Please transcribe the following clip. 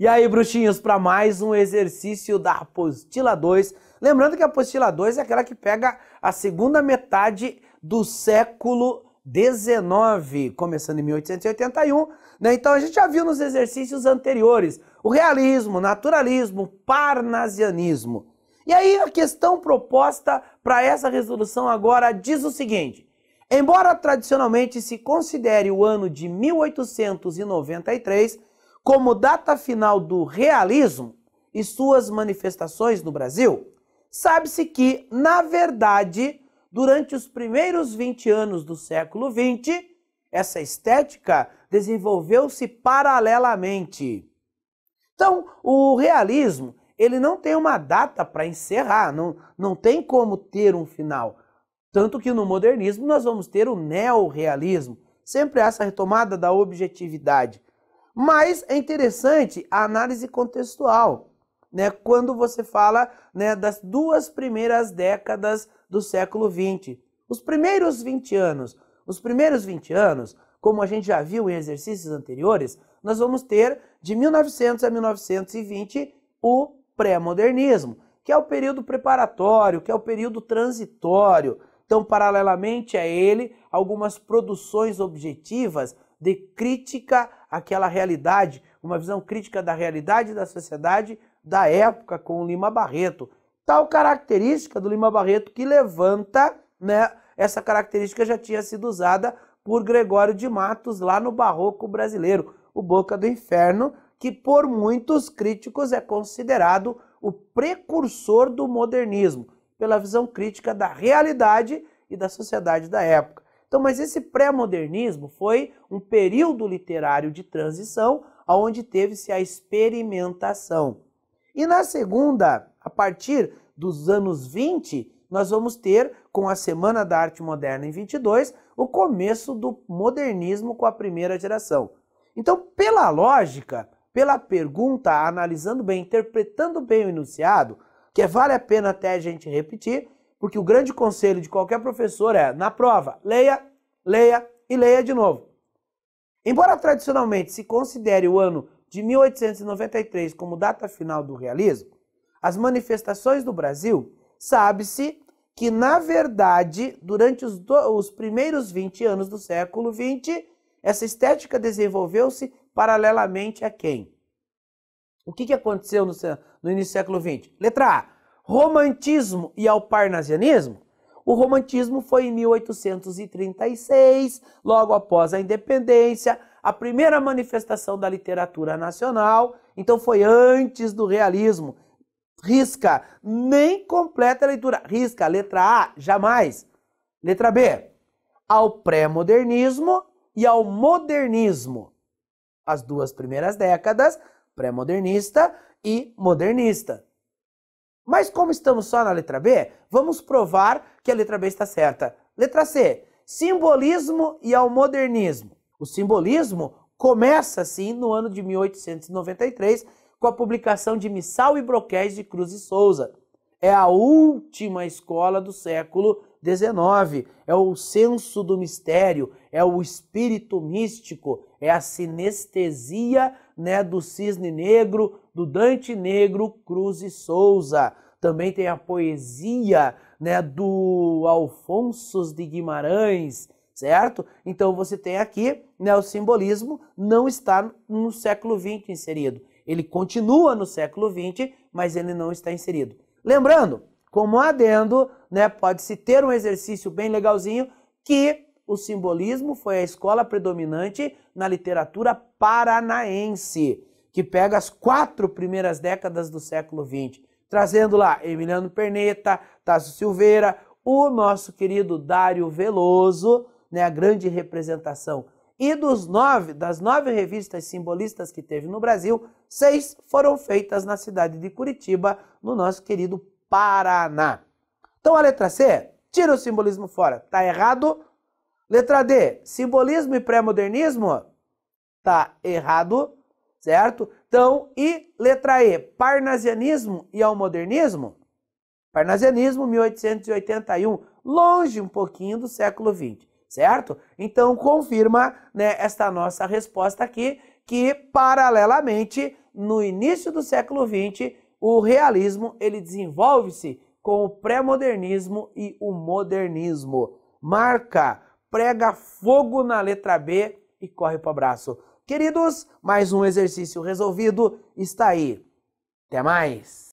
E aí, bruxinhos, para mais um exercício da apostila 2. Lembrando que a apostila 2 é aquela que pega a segunda metade do século XIX, começando em 1881, né? Então a gente já viu nos exercícios anteriores o realismo, naturalismo, parnasianismo. E aí a questão proposta para essa resolução agora diz o seguinte: embora tradicionalmente se considere o ano de 1893 como data final do realismo e suas manifestações no Brasil, sabe-se que, na verdade, durante os primeiros 20 anos do século XX, essa estética desenvolveu-se paralelamente. Então, o realismo, ele não tem uma data para encerrar, não tem como ter um final. Tanto que no modernismo nós vamos ter o neorrealismo, sempre essa retomada da objetividade. Mas é interessante a análise contextual, né? Quando você fala, né, das duas primeiras décadas do século XX. Os primeiros 20 anos, como a gente já viu em exercícios anteriores, nós vamos ter de 1900 a 1920 o pré-modernismo, que é o período preparatório, que é o período transitório. Então, paralelamente a ele, algumas produções objetivas de crítica àquela realidade, uma visão crítica da realidade da sociedade da época com o Lima Barreto. Tal característica do Lima Barreto que levanta, né, essa característica já tinha sido usada por Gregório de Matos lá no Barroco brasileiro, o Boca do Inferno, que por muitos críticos é considerado o precursor do modernismo, pela visão crítica da realidade e da sociedade da época. Então, mas esse pré-modernismo foi um período literário de transição, onde teve-se a experimentação. E na segunda, a partir dos anos 20, nós vamos ter, com a Semana da Arte Moderna em 22, o começo do modernismo com a primeira geração. Então, pela lógica, pela pergunta, analisando bem, interpretando bem o enunciado, que vale a pena até a gente repetir, porque o grande conselho de qualquer professor é, na prova, leia, leia e leia de novo. Embora tradicionalmente se considere o ano de 1893 como data final do realismo, as manifestações do Brasil, sabe-se que, na verdade, durante os primeiros 20 anos do século XX, essa estética desenvolveu-se paralelamente a quem? O que aconteceu no início do século XX? Letra A, romantismo e ao parnasianismo. O romantismo foi em 1836, logo após a independência, a primeira manifestação da literatura nacional, então foi antes do realismo. Risca, nem completa a leitura. Risca, letra A, jamais. Letra B, ao pré-modernismo e ao modernismo. As duas primeiras décadas, pré-modernista e modernista. Mas como estamos só na letra B, vamos provar que a letra B está certa. Letra C, simbolismo e ao modernismo. O simbolismo começa, sim, no ano de 1893, com a publicação de Missal e Broquéis de Cruz e Souza. É a última escola do século XIX, é o senso do mistério, é o espírito místico, é a sinestesia, né, do cisne negro, do Dante Negro, Cruz e Souza. Também tem a poesia, né, do Alfonso de Guimarães, certo? Então você tem aqui, né, o simbolismo não está no século XX inserido. Ele continua no século XX, mas ele não está inserido. Lembrando, como adendo, né, pode-se ter um exercício bem legalzinho, que o simbolismo foi a escola predominante na literatura paranaense, que pega as 4 primeiras décadas do século XX, trazendo lá Emiliano Perneta, Tasso Silveira, o nosso querido Dário Veloso, né, a grande representação. E das 9 revistas simbolistas que teve no Brasil, 6 foram feitas na cidade de Curitiba, no nosso querido Paraná. Então a letra C, tira o simbolismo fora, tá errado. Letra D, simbolismo e pré-modernismo, tá errado, certo? Então, e letra E, parnasianismo e ao modernismo? Parnasianismo, 1881, longe um pouquinho do século XX, certo? Então, confirma, né, esta nossa resposta aqui, que paralelamente no início do século XX, o realismo ele desenvolve-se com o pré-modernismo e o modernismo. Marca, prega fogo na letra B e corre para o abraço. Queridos, mais um exercício resolvido está aí. Até mais!